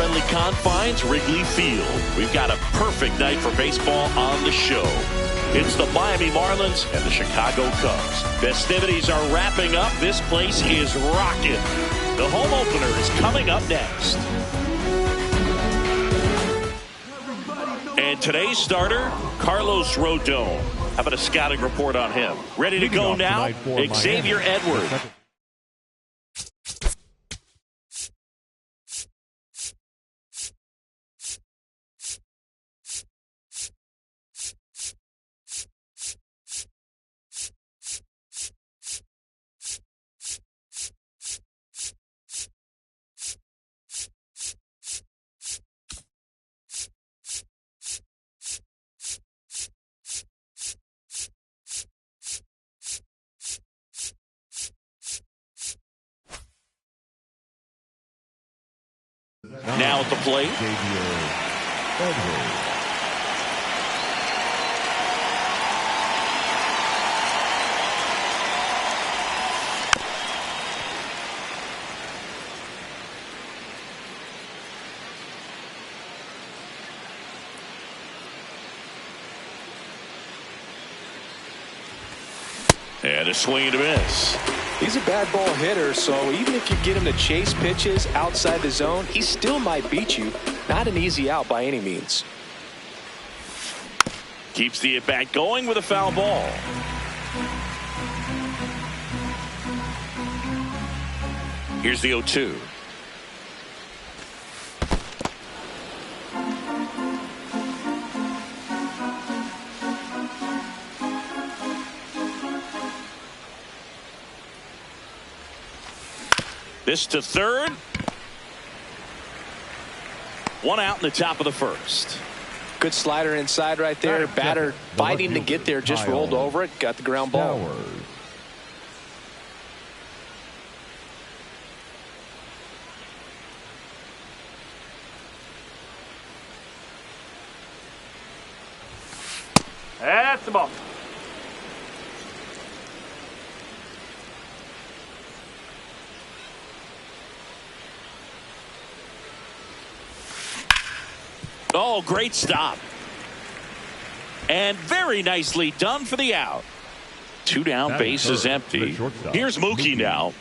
family-friendly confines, Wrigley Field. We've got a perfect night for baseball on the show. It's the Miami Marlins and the Chicago Cubs. Festivities are wrapping up. This place is rocking. The home opener is coming up next. And today's starter, Carlos Rodon. How about a scouting report on him? Ready to go now, Xavier Edwards. Now at the plate, and a swing and a miss. He's a bad ball hitter, so even if you get him to chase pitches outside the zone, he still might beat you. Not an easy out by any means. Keeps the at-bat going with a foul ball. Here's the 0-2. This to third. One out in the top of the first. Good slider inside right there. Batter fighting to get there, just rolled over it, got the ground ball. That's the ball. Oh, great stop. And very nicely done for the out. Two down, base is empty. Here's Mookie now.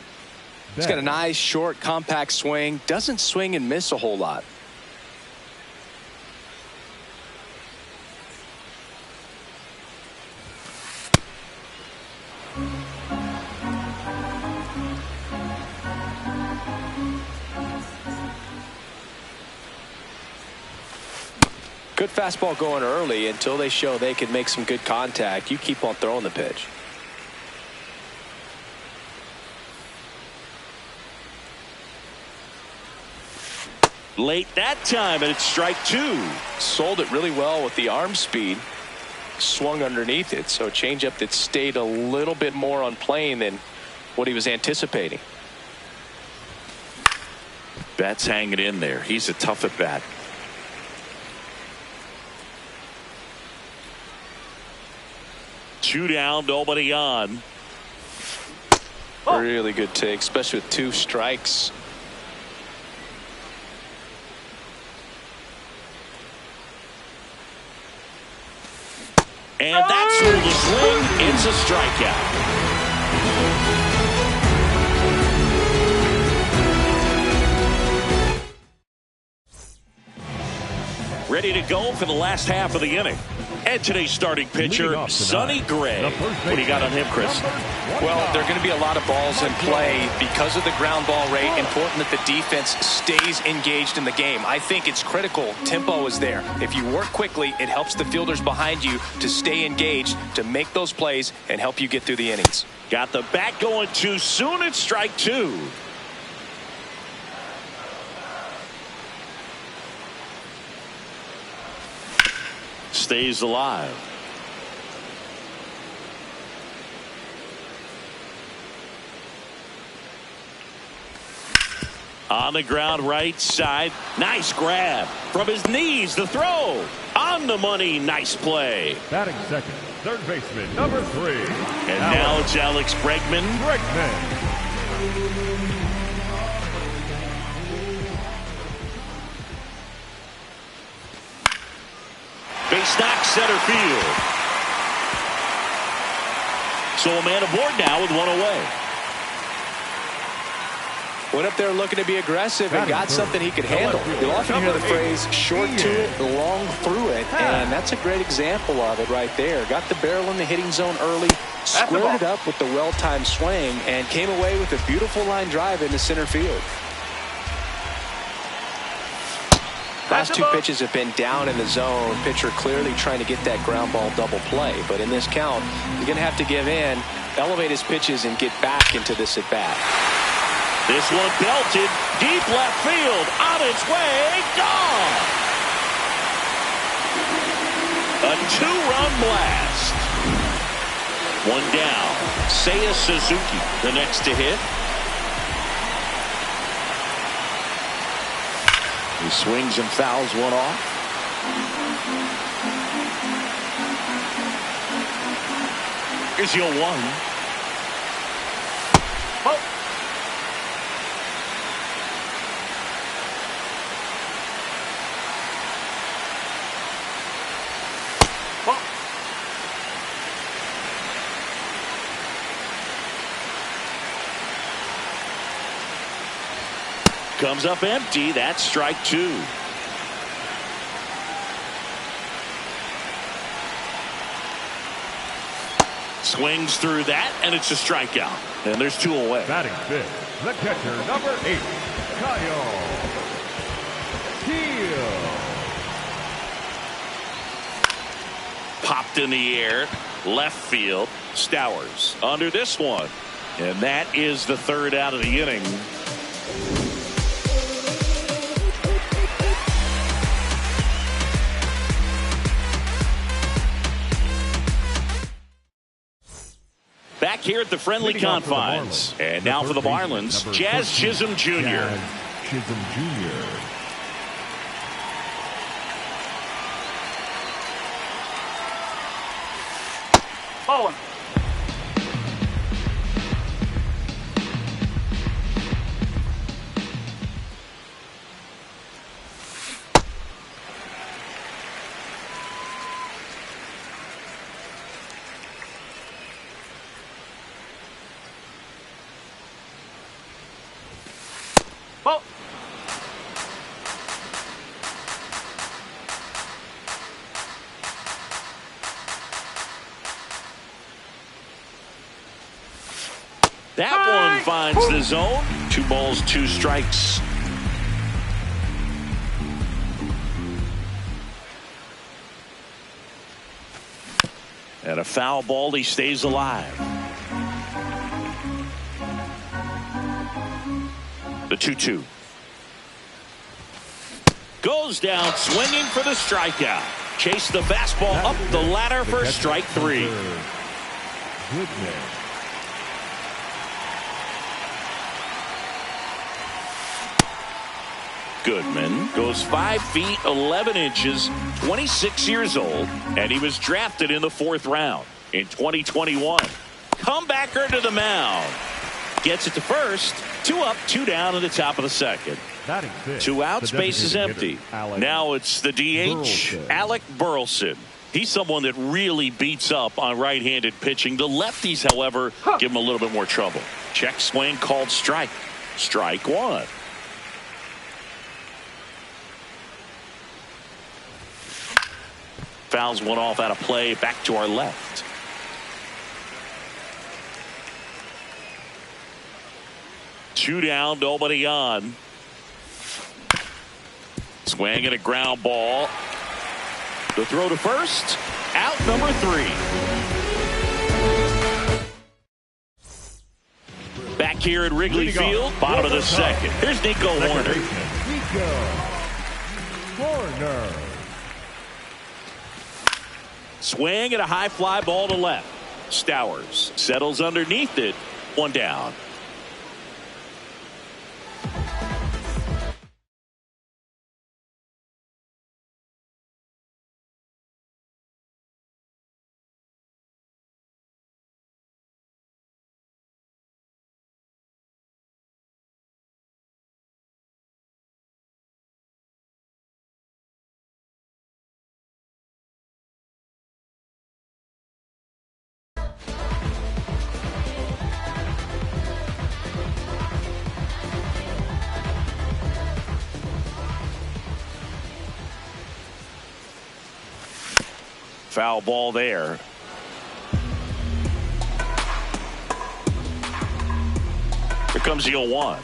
He's got a nice, short, compact swing. Doesn't swing and miss a whole lot. Good fastball going early until they show they can make some good contact. You keep on throwing the pitch. Late that time, and it's strike two. Sold it really well with the arm speed. Swung underneath it, so a changeup that stayed a little bit more on plane than what he was anticipating. Bat's hanging in there. He's a tough at bat. Two down, nobody on. Really good take, especially with two strikes. And that's through the swing. It's a strikeout. Ready to go for the last half of the inning. And today's starting pitcher, Sonny Gray. What do you got on him, Chris? Well, there are going to be a lot of balls in play because of the ground ball rate. Important that the defense stays engaged in the game. I think it's critical. Tempo is there. If you work quickly, it helps the fielders behind you to stay engaged, to make those plays, and help you get through the innings. Got the bat going too soon. It's strike two. Stays alive. On the ground, right side. Nice grab from his knees. The throw on the money. Nice play. Batting second, third baseman, number 3. And now it's Alex Bregman. Face knocks center field. So a man aboard now with one away. Went up there looking to be aggressive and got something he could handle. You'll often hear the phrase short to it, long through it, and that's a great example of it right there. Got the barrel in the hitting zone early, squared it up with the well-timed swing, and came away with a beautiful line drive into center field. Last two pitches have been down in the zone. Pitcher clearly trying to get that ground ball double play, but in this count, he's going to have to give in, elevate his pitches, and get back into this at-bat. This one belted deep left field, on its way, gone. A two-run blast. One down. Seiya Suzuki, the next to hit. He swings and fouls one off. Here's your one. Oh. Comes up empty. That's strike two. Swings through that, and it's a strikeout. And there's two away. Batting fifth, the catcher, number 8, Kyle Steele. Popped in the air, left field. Stowers under this one. And that is the third out of the inning. Back here at the friendly confines. And now for the Marlins, Jazz Chisholm Jr. Jazz Chisholm Jr. Bowling. Oh. That one finds the zone. 2 balls, 2 strikes. And a foul ball, he stays alive. The 2-2. Goes down swinging for the strikeout. Chase the fastball up the ladder for strike 3. Goodman goes 5 feet 11 inches, 26 years old, and he was drafted in the 4th round in 2021. Comebacker to the mound. Gets it to first. 2 up, 2 down in the top of the 2nd. 2 outs, base is empty. Now it's the DH, Alec Burleson. He's someone that really beats up on right-handed pitching. The lefties, however, give him a little bit more trouble. Check swing called strike. Strike 1. Fouls one off out of play, back to our left. Two down, nobody on. Swing and a ground ball. The throw to first. Out number 3. Back here at Wrigley Field, bottom of the 2nd. Here's Nico Warner. Swing and a high fly ball to left. Stowers settles underneath it. 1 down. Foul ball there. Here comes the 0-1.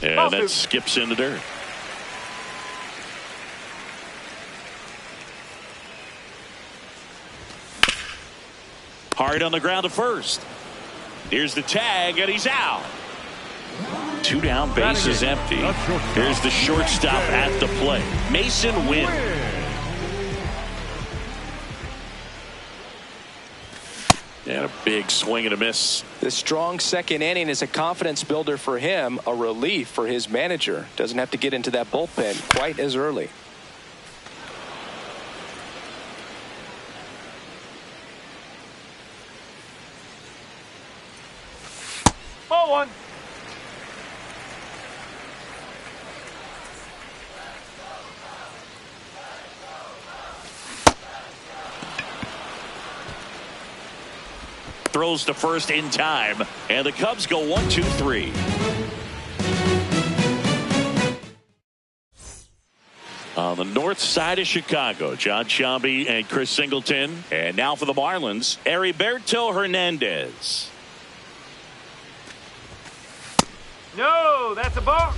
And that skips in the dirt. Hard on the ground to first. Here's the tag, and he's out. 2 down, base is empty. Here's the shortstop at the plate. Mason Wynn. And a big swing and a miss. The strong second inning is a confidence builder for him, a relief for his manager. Doesn't have to get into that bullpen quite as early. Ball 1. Throws to first in time, and the Cubs go 1-2-3. On the north side of Chicago, John Sciambi and Chris Singleton. And now for the Marlins, Heriberto Hernandez. No, that's a ball.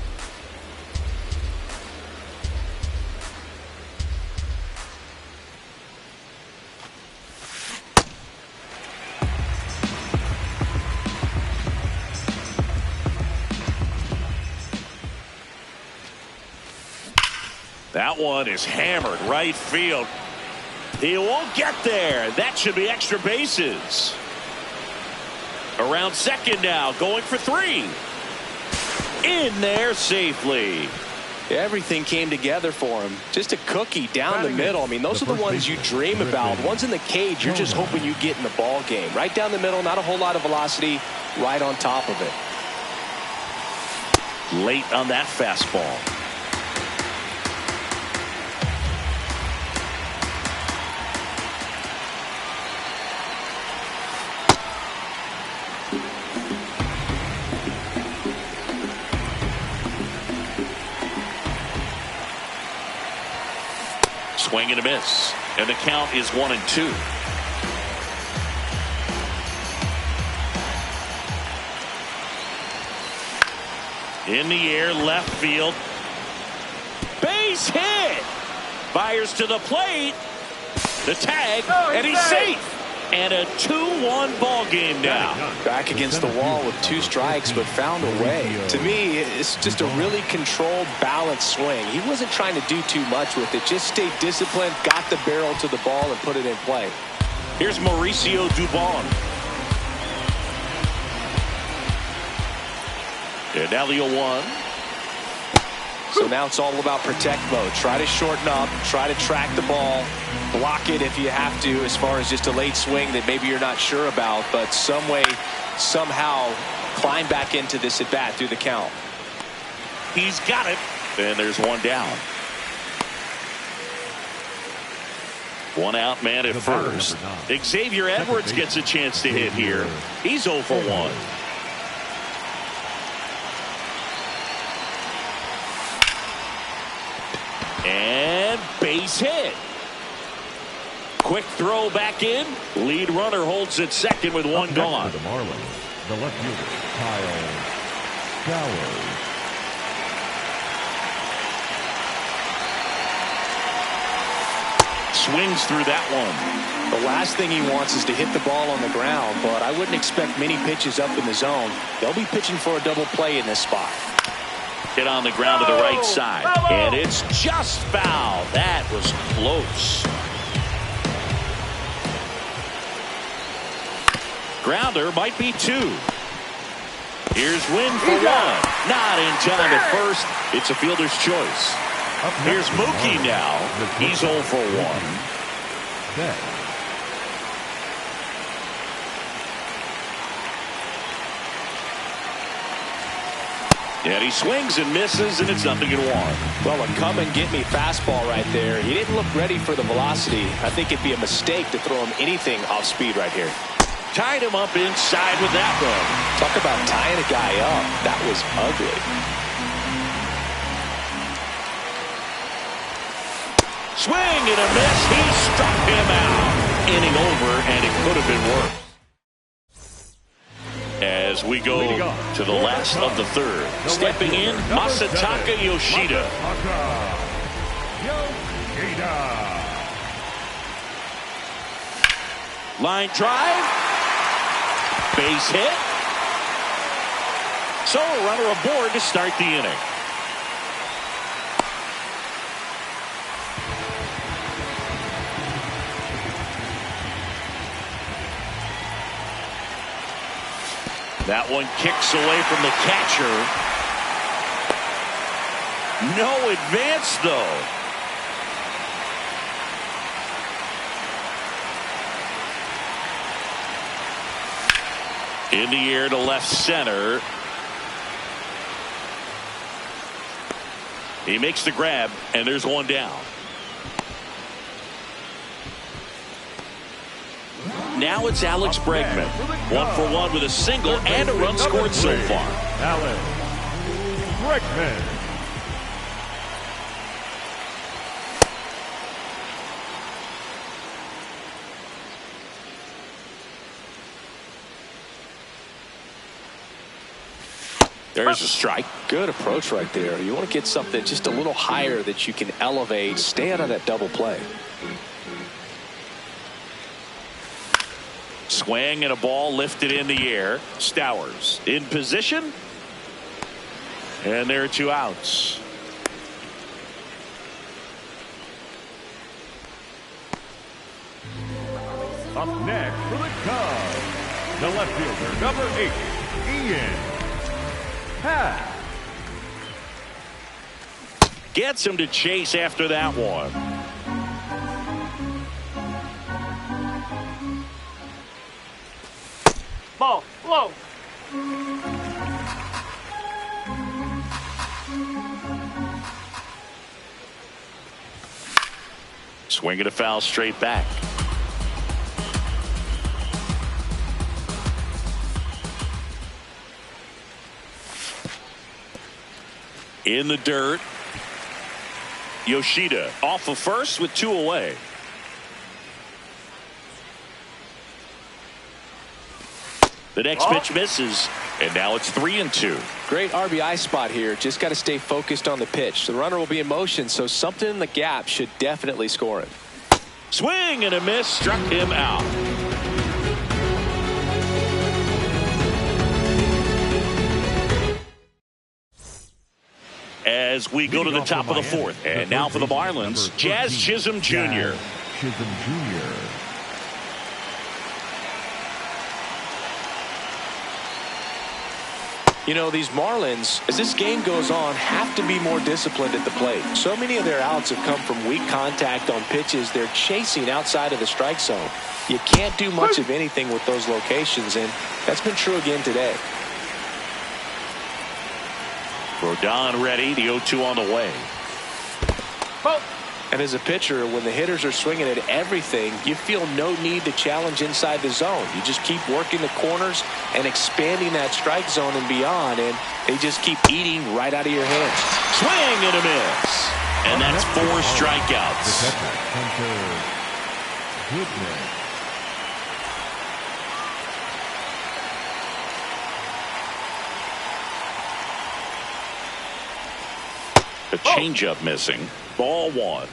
That one is hammered right field. He won't get there. That should be extra bases. Around second now, going for 3. In there safely. Everything came together for him. Just a cookie down the middle. I mean, those are the ones you dream about. Ones in the cage, you're just hoping you get in the ball game. Right down the middle, not a whole lot of velocity, right on top of it. Late on that fastball. Swing and a miss, and the count is 1-2. In the air, left field. Base hit. Fires to the plate. The tag, and he's safe. And a 2-1 ball game now. Back against the wall with 2 strikes, but found a way. To me, it's just a really controlled, balanced swing. He wasn't trying to do too much with it. Just stayed disciplined, got the barrel to the ball, and put it in play. Here's Mauricio Dubon. And now the 0-1. So now it's all about protect mode. Try to shorten up, try to track the ball, block it if you have to, as far as just a late swing that maybe you're not sure about, but some way, somehow climb back into this at bat through the count. He's got it, and there's 1 down. 1 out, man at first. Xavier Edwards gets a chance to hit here. He's 0 for 1. And base hit. Quick throw back in. Lead runner holds at second with 1 gone. For the Marlins, the left fielder, Kyle Stowers. Swings through that one. The last thing he wants is to hit the ball on the ground, but I wouldn't expect many pitches up in the zone. They'll be pitching for a double play in this spot. Hit on the ground to the right side. And it's just foul. That was close. Grounder might be 2. Here's Wynn for 1. Not in time at first. It's a fielder's choice. Here's Mookie now. He's 0 for 1. And he swings and misses, and it's 0-1. Well, a come-and-get-me fastball right there. He didn't look ready for the velocity. I think it'd be a mistake to throw him anything off speed right here. Tied him up inside with that one. Talk about tying a guy up. That was ugly. Swing and a miss. He struck him out. Inning over, and it could have been worse. As we go to the last of the third. Stepping in, Masataka Yoshida. Line drive. Base hit. So a runner aboard to start the inning. That one kicks away from the catcher. No advance, though. In the air to left center. He makes the grab, and there's one down. Now it's Alex Bregman. 1-for-1 with a single and a run scored so far. Alex Bregman. There's a strike. Good approach right there. You want to get something just a little higher that you can elevate. Stay out of that double play. Swing and a ball lifted in the air. Stowers in position. And there are 2 outs. Up next for the Cubs, the left fielder, number 8, Ian. Gets him to chase after that one. Ball, low. Swing and a foul straight back. In the dirt. Yoshida off of first with 2 away. The next pitch misses, and now it's 3-2. Great RBI spot here. Just got to stay focused on the pitch. The runner will be in motion, so something in the gap should definitely score it. Swing and a miss, struck him out. As we go to the top of the 4th, and now for the Marlins, Jazz Chisholm Jr. Chisholm Jr. You know, these Marlins, as this game goes on, have to be more disciplined at the plate. So many of their outs have come from weak contact on pitches they're chasing outside of the strike zone. You can't do much of anything with those locations, and that's been true again today. Rodon ready, the 0-2 on the way. Oh. And as a pitcher, when the hitters are swinging at everything, you feel no need to challenge inside the zone. You just keep working the corners and expanding that strike zone and beyond, and they just keep eating right out of your hands. Swing and a miss. And that's 4 strikeouts. The changeup missing. Ball 1.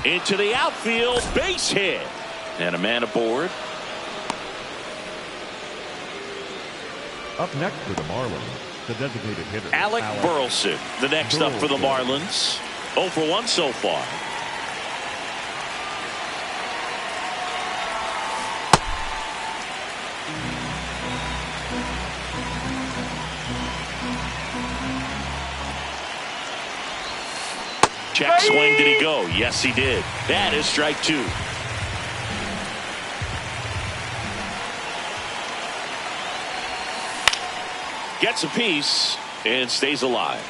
Into the outfield, base hit. And a man aboard. Up next for the Marlins, the designated hitter, Alec Burleson, the next up for the Marlins. 0-for-1 so far. Check swing, did he go? Yes, he did. That is strike 2. Gets a piece and stays alive.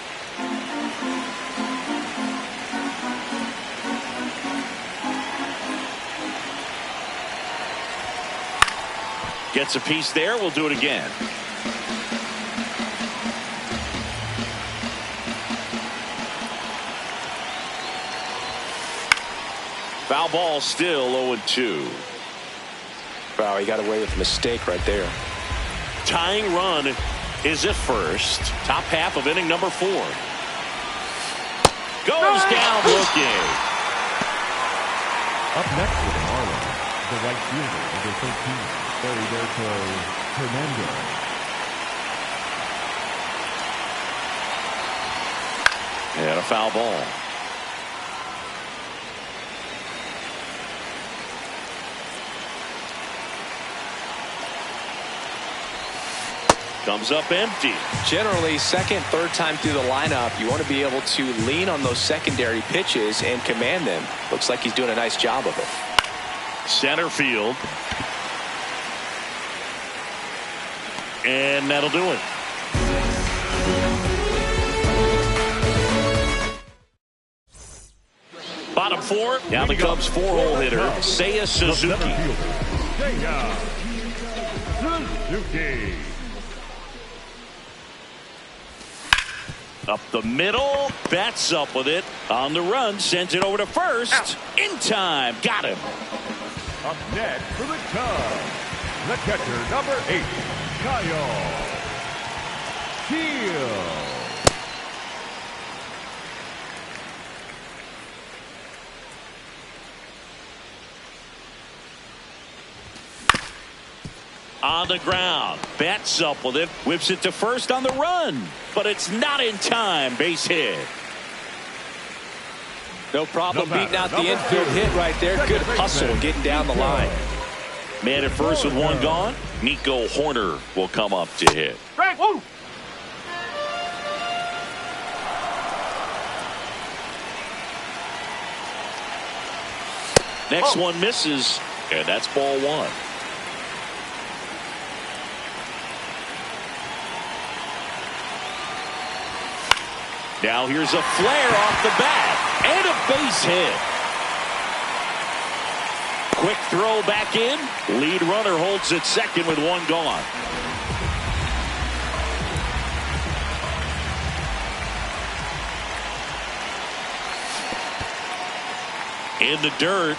Gets a piece there. We'll do it again. Foul ball, still 0-2. Wow, he got away with a mistake right there. Tying run is at first. Top half of inning number 4. Goes down looking. Up next with the Marlins, the right fielder, number 13, Heriberto Hernandez. And a foul ball. Comes up empty. Generally, second, third time through the lineup, you want to be able to lean on those secondary pitches and command them. Looks like he's doing a nice job of it. Center field. And that'll do it. Bottom 4. Now the Cubs 4-hole hitter, Seiya Suzuki. Suzuki. Up the middle, bats up with it. On the run, sends it over to first. In time, got him. Up next for the Cubs, the catcher, number 8, Kyle Shields. On the ground, bats up with it, whips it to first on the run, but it's not in time. Base hit. No problem beating out the infield hit right there. Good hustle getting down the line. Man at first with one gone. Nico Horner will come up to hit. Next one misses, and that's ball 1. Now here's a flare off the bat and a base hit. Quick throw back in. Lead runner holds at second with one gone. In the dirt.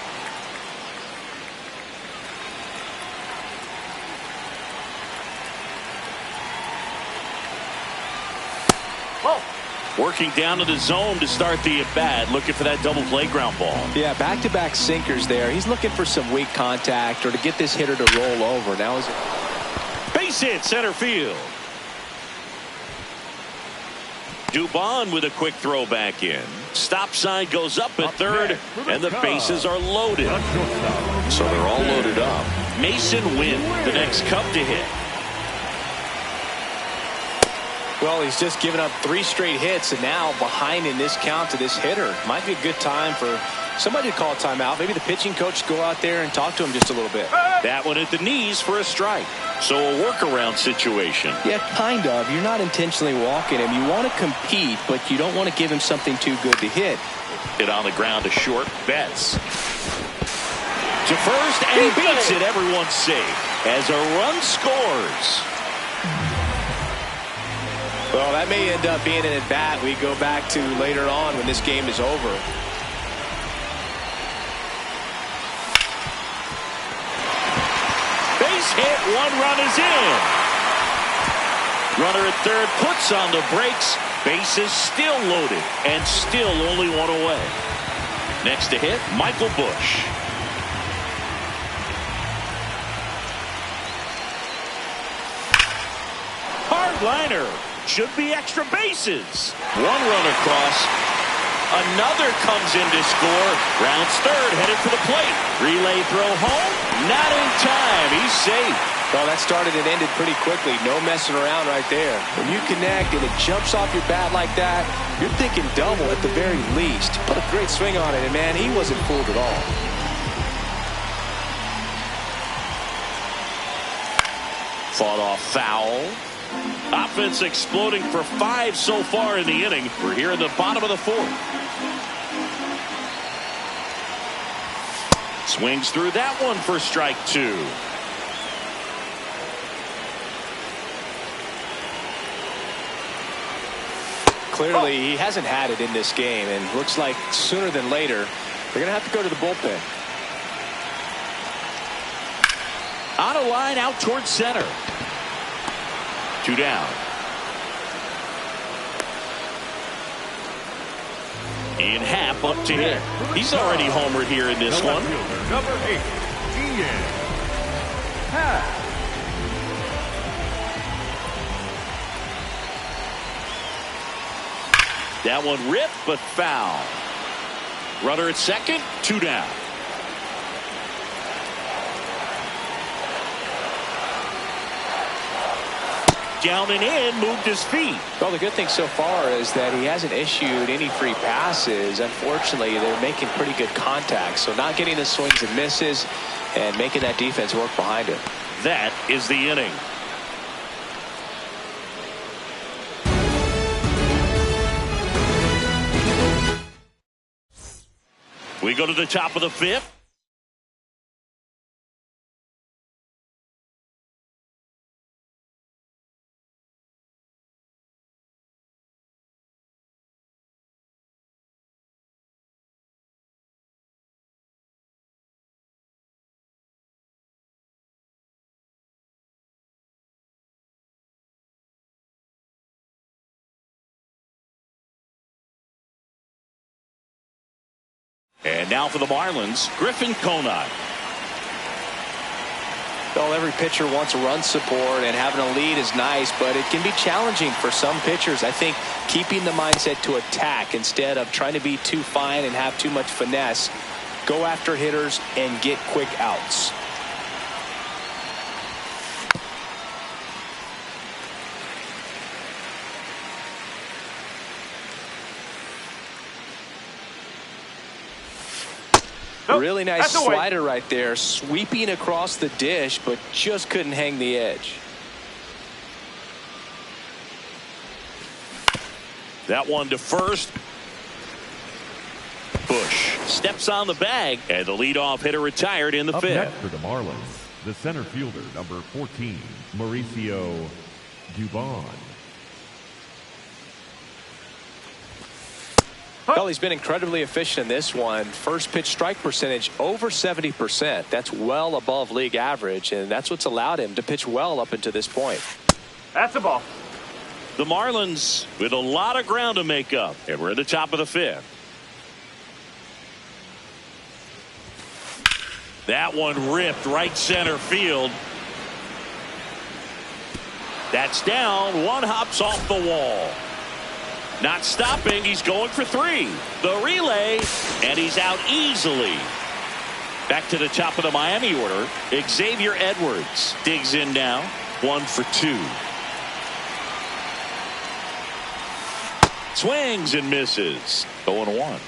Working down to the zone to start the at-bat, looking for that double play ground ball. Yeah, back-to-back sinkers there. He's looking for some weak contact or to get this hitter to roll over. Now is it? Base hit, center field. Dubon with a quick throw back in. Stop sign goes up at third, and the bases are loaded. So they're all loaded up. Mason Wynn, the next Cub to hit. Well, he's just given up 3 straight hits, and now behind in this count to this hitter. Might be a good time for somebody to call a timeout. Maybe the pitching coach go out there and talk to him just a little bit. That one at the knees for a strike. So a workaround situation. Yeah, kind of. You're not intentionally walking him. You want to compete, but you don't want to give him something too good to hit. Hit on the ground to short. Betts. To first, and he beats it. Everyone's safe as a run scores. Well, that may end up being an at-bat we go back to later on when this game is over. Base hit, 1 run is in. Runner at third puts on the brakes. Bases still loaded and still only 1 away. Next to hit, Michael Busch. Hard liner. Should be extra bases. 1 run across. Another comes in to score. Rounds third, headed for the plate. Relay throw home. Not in time. He's safe. Well, that started and ended pretty quickly. No messing around right there. When you connect and it jumps off your bat like that, you're thinking double at the very least. Put a great swing on it, and man, he wasn't fooled at all. Fought off foul. Offense exploding for 5 so far in the inning. We're here in the bottom of the 4th. Swings through that one for strike 2. clearly he hasn't had it in this game, and looks like sooner than later they're going to have to go to the bullpen. On a line out towards center. 2 down. In half up to hit. He's already homered here in this one. Number 8, Gm2. That one ripped, but foul. Runner at second, 2 down. Down and in, moved his feet. Well, the good thing so far is that he hasn't issued any free passes. Unfortunately, they're making pretty good contact, so not getting the swings and misses and making that defense work behind him. That is the inning. We go to the top of the 5th. And now for the Marlins, Griffin Conine. Well, every pitcher wants run support, and having a lead is nice, but it can be challenging for some pitchers. I think keeping the mindset to attack instead of trying to be too fine and have too much finesse. Go after hitters and get quick outs. Really nice slider right there, sweeping across the dish, but just couldn't hang the edge. That one to first. Bush steps on the bag, and the leadoff hitter retired in the 5th. Up next for the Marlins, the center fielder, number 14, Mauricio Dubon. Well, he's been incredibly efficient in this one. First pitch strike percentage over 70%. That's well above league average, and that's what's allowed him to pitch well up until this point. That's a ball. The Marlins with a lot of ground to make up, and we're at the top of the 5th. That one ripped right center field. That's down. One hops off the wall. Not stopping. He's going for 3. The relay, and he's out easily. Back to the top of the Miami order. Xavier Edwards digs in now. 1 for 2. Swings and misses. 0-1.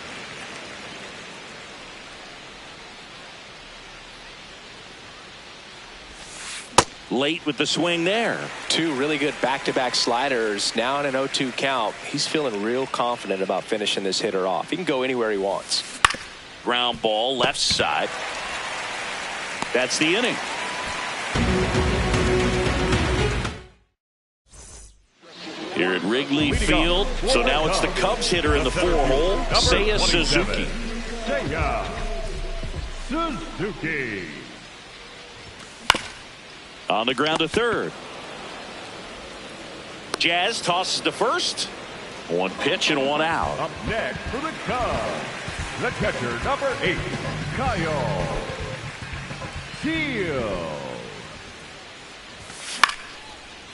Late with the swing there. 2 really good back-to-back sliders. Now in an 0-2 count. He's feeling real confident about finishing this hitter off. He can go anywhere he wants. Ground ball left side. That's the inning. Here at Wrigley Field. So now it's the Cubs hitter in the 4-hole, Seiya Suzuki. Seiya Suzuki. On the ground to third. Jazz tosses to first. 1 pitch and 1 out. Up next for the Cubs, the catcher, number 8, Kyle Seal.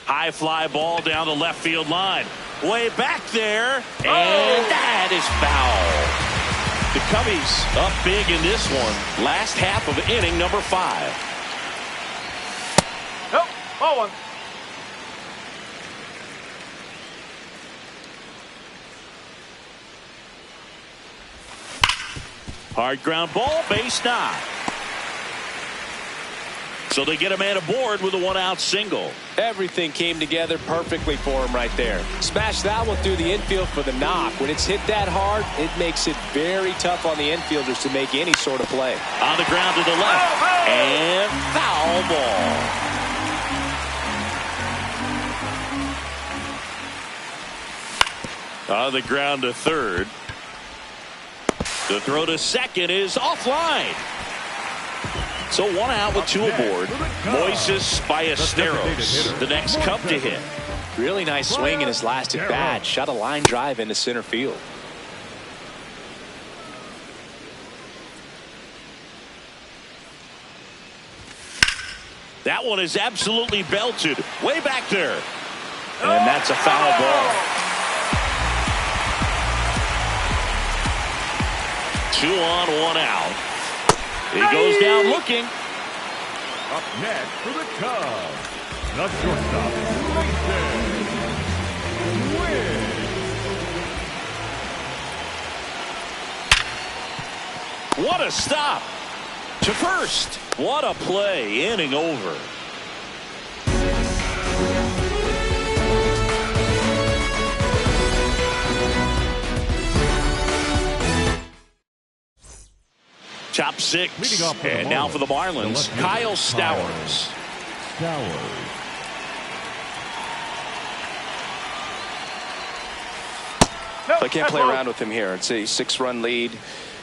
High fly ball down the left field line. Way back there. And that is foul. The Cubbies up big in this one. Last half of inning number 5. Nope. 0-1. Hard ground ball, base knock. So they get a man aboard with a 1-out single. Everything came together perfectly for him right there. Smash that one through the infield for the knock. When it's hit that hard, it makes it very tough on the infielders to make any sort of play. On the ground to the left. And foul ball. On the ground to third. The throw to second is offline. So one out with two aboard. Moises Ballesteros, the next Cub to hit. Really nice swing in his last at bat. Shot a line drive into center field. That one is absolutely belted. Way back there. And that's a foul ball. 2 on, 1 out. He goes down looking. Up next for the Cubs, the shortstop, Mason Wynn. What a stop to first. What a play. Inning over. Top 6. And now for the Marlins, Kyle Stowers. I can't play around with him here. It's a 6-run lead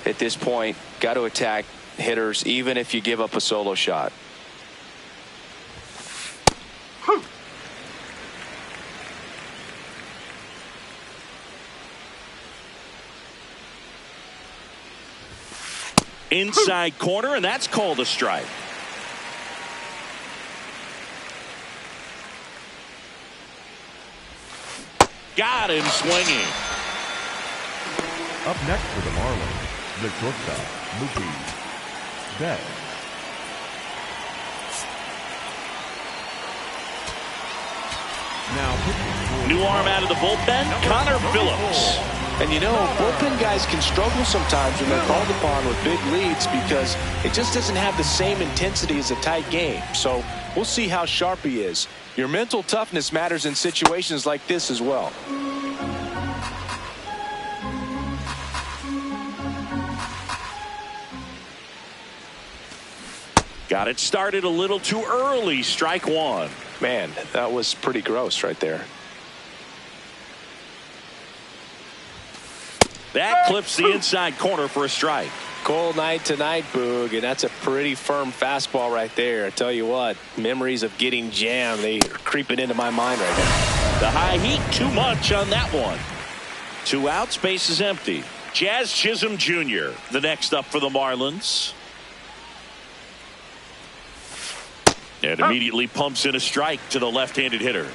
at this point. Got to attack hitters even if you give up a solo shot. Inside corner, and that's called a strike. Got him swinging. Up next for the Marlins, the shortstop, Mookie Betts. Now, new arm out of the bullpen, Connor Phillips. And you know, bullpen guys can struggle sometimes when they're called upon with big leads because it just doesn't have the same intensity as a tight game. So we'll see how sharp he is. Your mental toughness matters in situations like this as well. Got it started a little too early. Strike one. Man, that was pretty gross right there. That clips the inside corner for a strike. Cold night tonight, Boog, and that's a pretty firm fastball right there. I tell you what, memories of getting jammed, they are creeping into my mind right now. The high heat, too much on that one. 2 outs, base is empty. Jazz Chisholm Jr., the next up for the Marlins. And immediately pumps in a strike to the left-handed hitter.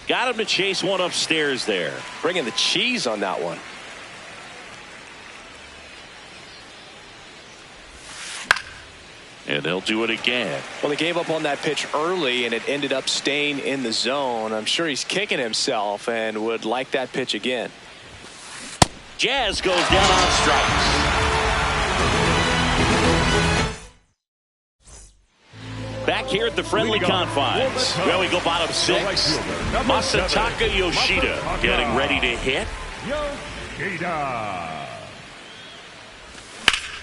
Got him to chase one upstairs there. Bringing the cheese on that one. And they'll do it again. Well, they gave up on that pitch early, and it ended up staying in the zone. I'm sure he's kicking himself and would like that pitch again. Jazz goes down on strikes. Back here at the friendly confines. Well, we go bottom 6. Masataka Yoshida getting ready to hit. Yoshida.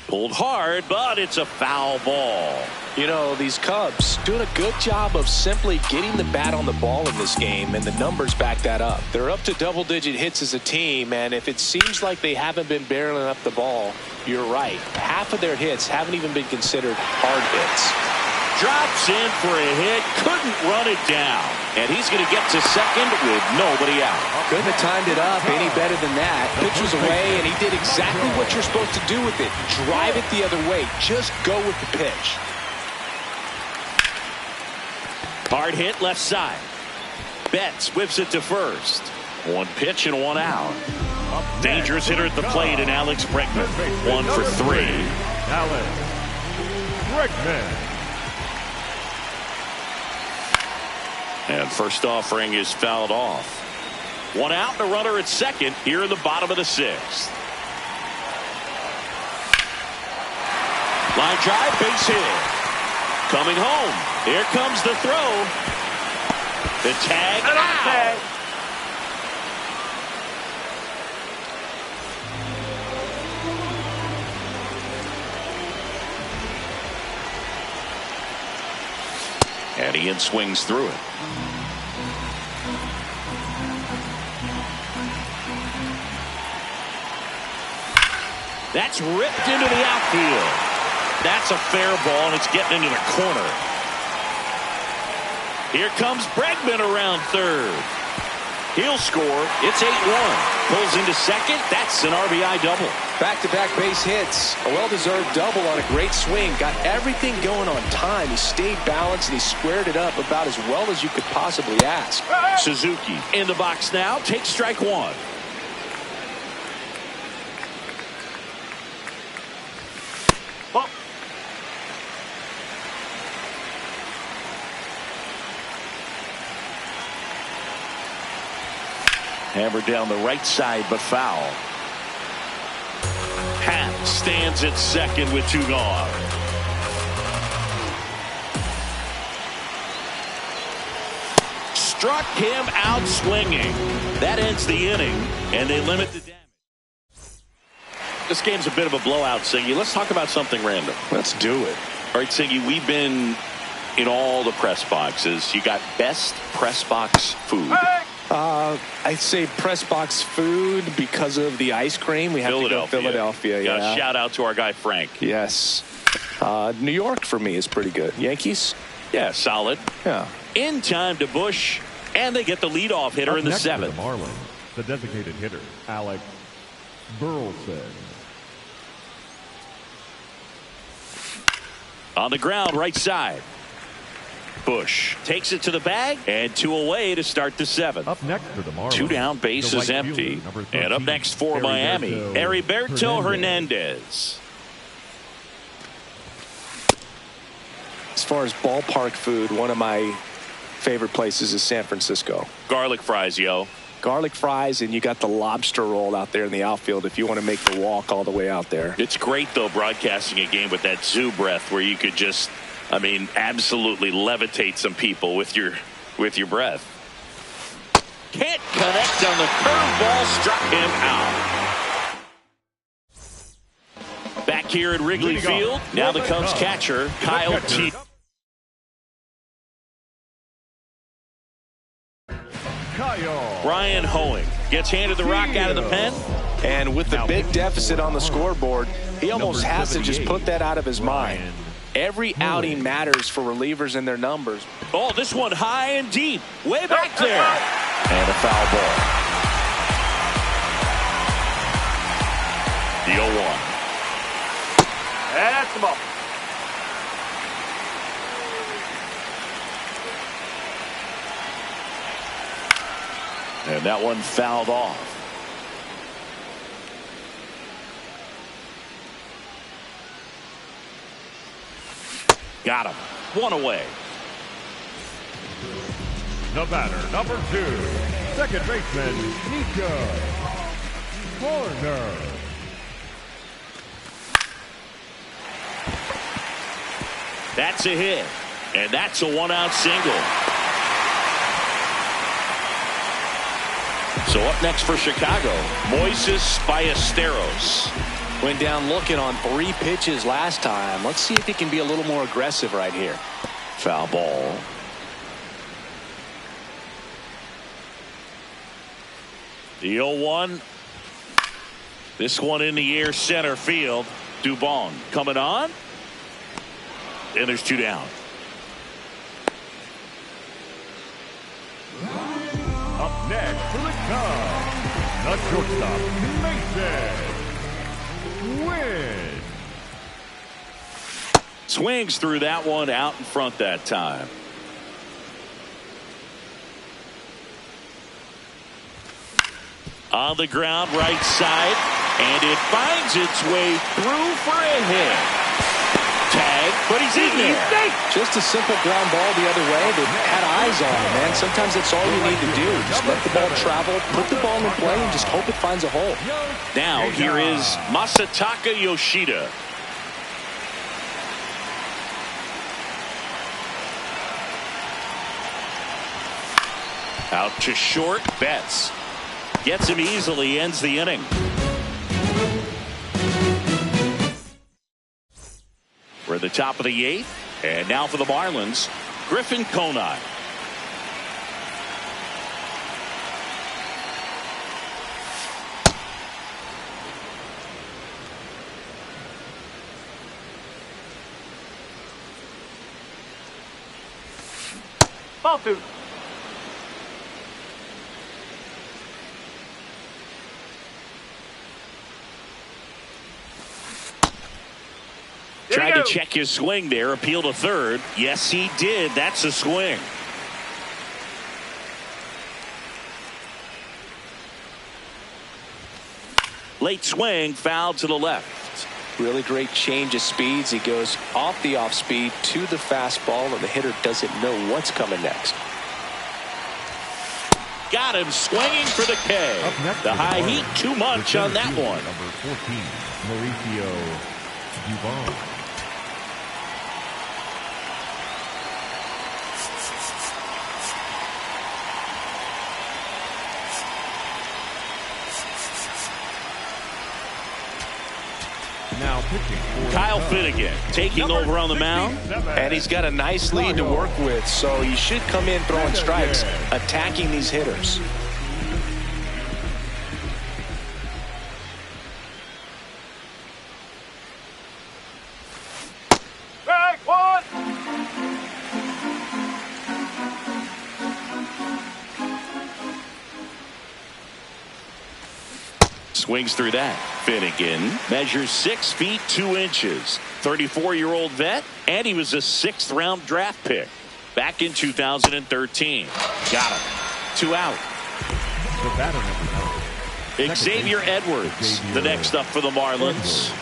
Pulled hard, but it's a foul ball. You know, these Cubs doing a good job of simply getting the bat on the ball in this game, and the numbers back that up. They're up to double-digit hits as a team, and if it seems like they haven't been barreling up the ball, you're right. Half of their hits haven't even been considered hard hits. Drops in for a hit, couldn't run it down. And he's going to get to second with nobody out. Couldn't have timed it up any better than that. Pitch was away, and he did exactly what you're supposed to do with it. Drive it the other way. Just go with the pitch. Hard hit left side. Betts whips it to first. 1 pitch and 1 out. Dangerous hitter at the plate in Alex Bregman. 1 for 3. Alex Bregman. And first offering is fouled off. 1 out and a runner at second here in the bottom of the 6th. Line drive, base hit. Coming home. Here comes the throw. The tag out. And Ian swings through it. That's ripped into the outfield. That's a fair ball, and it's getting into the corner. Here comes Bregman around third. He'll score. It's 8-1. Pulls into second. That's an RBI double. Back-to-back base hits. A well-deserved double on a great swing. Got everything going on time. He stayed balanced, and he squared it up about as well as you could possibly ask. Suzuki in the box now. Takes strike one. Hammered down the right side, but foul. Happ stands at second with 2 gone. Struck him out swinging. That ends the inning, and they limit the damage. This game's a bit of a blowout, Singy. Let's talk about something random. Let's do it. All right, Singy, we've been in all the press boxes. You got best press box food. I'd say press box food because of the ice cream. We have to go Philadelphia. Yeah. Shout out to our guy Frank. Yes. New York for me is pretty good. Yankees? Yeah, solid. Yeah. In time to Bush, and they get the leadoff hitter in the 7th. The Marlins, the designated hitter, Alex Burleson. On the ground, right side. Bush takes it to the bag, and 2 away to start the 7th. Up next for the Marlins, 2 down, base is empty. And up next for Miami, Heriberto Hernandez. As far as ballpark food, one of my favorite places is San Francisco. Garlic fries, yo. Garlic fries, and you got the lobster roll out there in the outfield if you want to make the walk all the way out there. It's great, though, broadcasting a game with that zoo breath where you could just, I mean, absolutely levitate some people with your breath. Can't connect on the curveball, struck him out. Back here at Wrigley Field, now the Cubs catcher, Kyle T. Brian Hoeing gets handed the rock out of the pen. And with the big deficit on the scoreboard, he almost has to just put that out of his mind. Every outing matters for relievers and their numbers. Oh, this one high and deep, way back there. And a foul ball. The 0-1. That's the ball. And that one fouled off. Got him. 1 away. The batter, number 2, second baseman, Nico Corner. That's a hit. And that's a 1-out single. So up next for Chicago, Moises Ballesteros. Went down looking on 3 pitches last time. Let's see if he can be a little more aggressive right here. Foul ball. The 0-1. This one in the air, center field. Dubon coming on. And there's 2 down. Up next for the Cubs, the shortstop, Mason Wynn. Swings through that one, out in front that time. On the ground, right side, and it finds its way through for a hit. Tag, but he's in there. Just a simple ground ball the other way that had eyes on him, man. Sometimes that's all you need to do. Just let the ball travel, put the ball in play, and just hope it finds a hole. Now here is Masataka Yoshida. Out to short, Betts. Gets him easily, ends the inning. We're at the top of the 8th, and now for the Marlins, Griffin Conine. Ball two. Tried to check his swing there, appeal to third. Yes, he did. That's a swing. Late swing, foul to the left. Really great change of speeds. He goes off the off speed to the fastball, and the hitter doesn't know what's coming next. Got him swinging for the K. The high heat, too much on that one. Number 14, Mauricio Dubon. Now pitching for Kyle Finnegan taking over on the mound. And he's got a nice lead to work with, so he should come in throwing strikes, attacking these hitters. Strike one. Swings through that. Finnegan measures 6 feet 2 inches. 34-year-old vet, and he was a 6th round draft pick back in 2013. Got him. 2 out. the batter number 9. Xavier Edwards, the next up for the Marlins.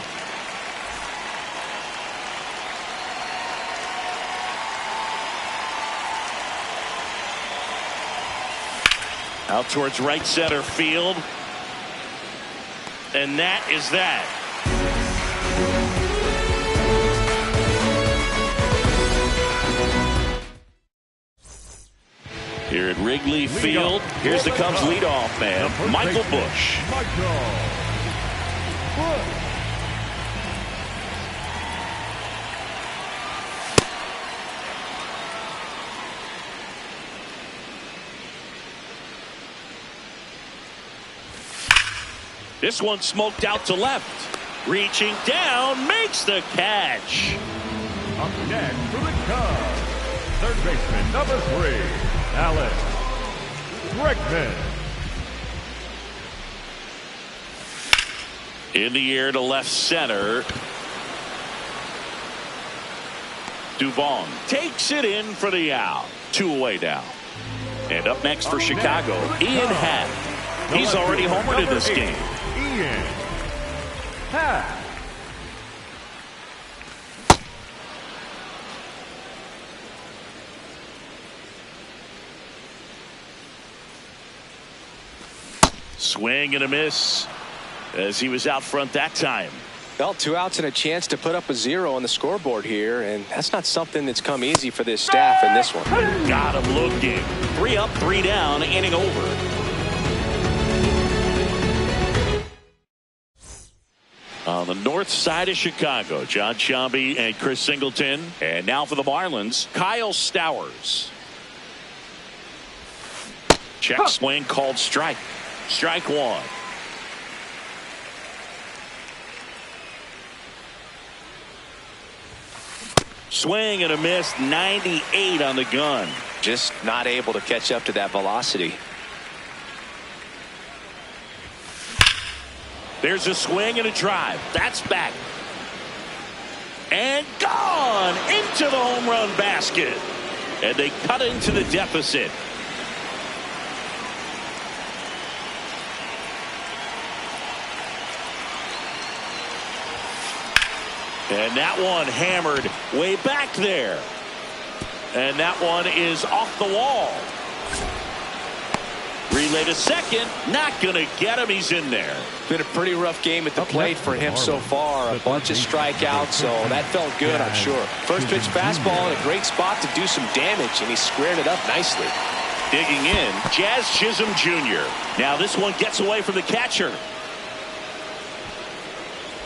Out towards right center field. And that is that. Here at Wrigley Field, here's the Cubs leadoff man, Michael Busch. This one smoked out to left. Reaching down, makes the catch. Up next for the Cubs, third baseman number 3, Alex Bregman. In the air to left center. Dubon takes it in for the out. 2 away now. And up next for Chicago, Ian Happ. He's already homered in this game. Ian Happ. Swing and a miss as he was out front that time. Well, 2 outs and a chance to put up a 0 on the scoreboard here, and that's not something that's come easy for this staff in this one. Got him looking. 3 up, 3 down, inning over. On the north side of Chicago, John Sciambi and Chris Singleton. And now for the Marlins, Kyle Stowers. Check swing called strike. Strike 1. Swing and a miss, 98 on the gun. Just not able to catch up to that velocity. There's a swing and a drive. That's back. And gone into the home run basket. And they cut into the deficit. And that one hammered way back there. And that one is off the wall. Relay to second. Not going to get him. He's in there. Been a pretty rough game at the plate for him so far. A bunch of strikeouts, so that felt good, I'm sure. First pitch fastball in a great spot to do some damage, and he squared it up nicely. Digging in, Jazz Chisholm Jr. Now this one gets away from the catcher.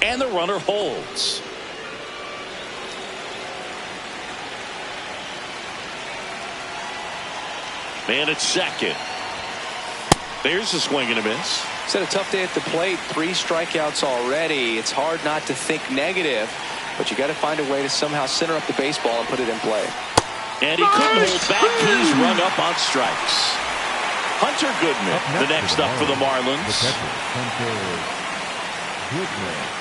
And the runner holds. Man at second. There's a swing and a miss. It's had a tough day at the plate. 3 strikeouts already. It's hard not to think negative, but you got to find a way to somehow center up the baseball and put it in play. And he couldn't hold back. He's rung up on strikes. Hunter Goodman, the next up for the Marlins. Hunter Goodman.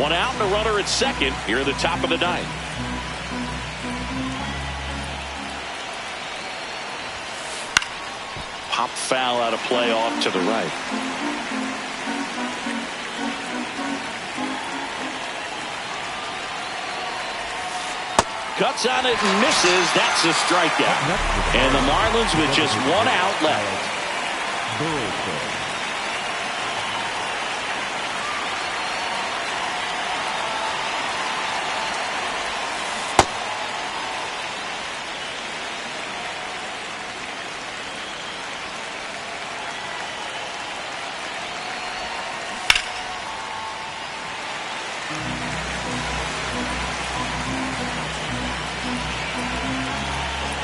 One out and a runner at second here at the top of the ninth. Pop foul out of play off to the right. Cuts on it and misses. That's a strikeout. And the Marlins with just 1 out left.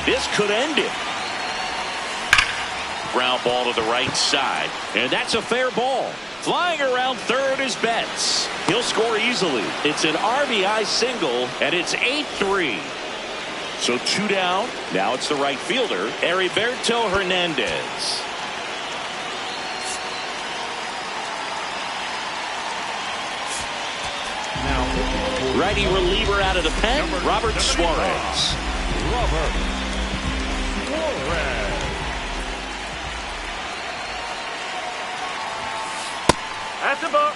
This could end it. Ground ball to the right side. And that's a fair ball. Flying around third is Betts. He'll score easily. It's an RBI single, and it's 8-3. So 2 down. Now it's the right fielder, Heriberto Hernandez. Righty reliever out of the pen, Robert Suarez. That's a ball.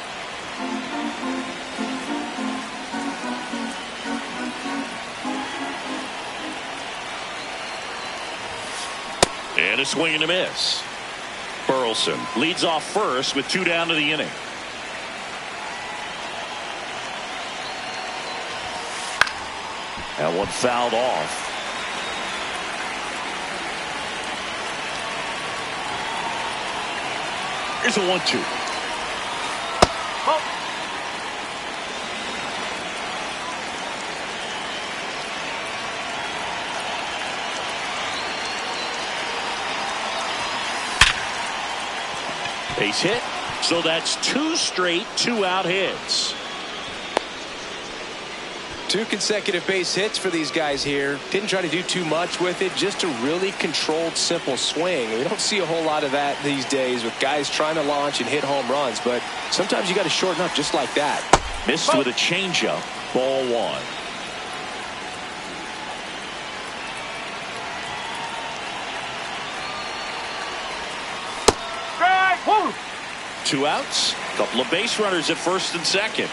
And a swing and a miss. Burleson leads off first with 2 down to the inning. That one fouled off. Here's a 1-2. Oh. Base hit. So that's 2 straight 2-out hits. 2 consecutive base hits for these guys here. Didn't try to do too much with it. Just a really controlled, simple swing. We don't see a whole lot of that these days with guys trying to launch and hit home runs. But sometimes you got to shorten up just like that. Missed with a changeup. Ball 1. Strike. Woo. 2 outs. Couple of base runners at first and second.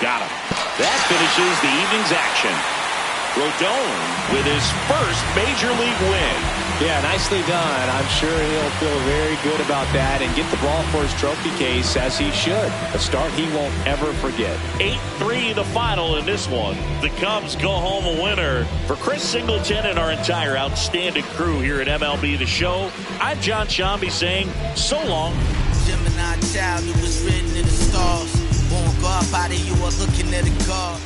Got him. That finishes the evening's action. Rodon with his first major league win. Yeah, nicely done. I'm sure he'll feel very good about that and get the ball for his trophy case, as he should. A start he won't ever forget. 8-3 the final in this one. The Cubs go home a winner. For Chris Singleton and our entire outstanding crew here at MLB The Show, I'm John Shambi saying so long. Gemini child, it was written in the stars. Won't go up out of you are looking at a car.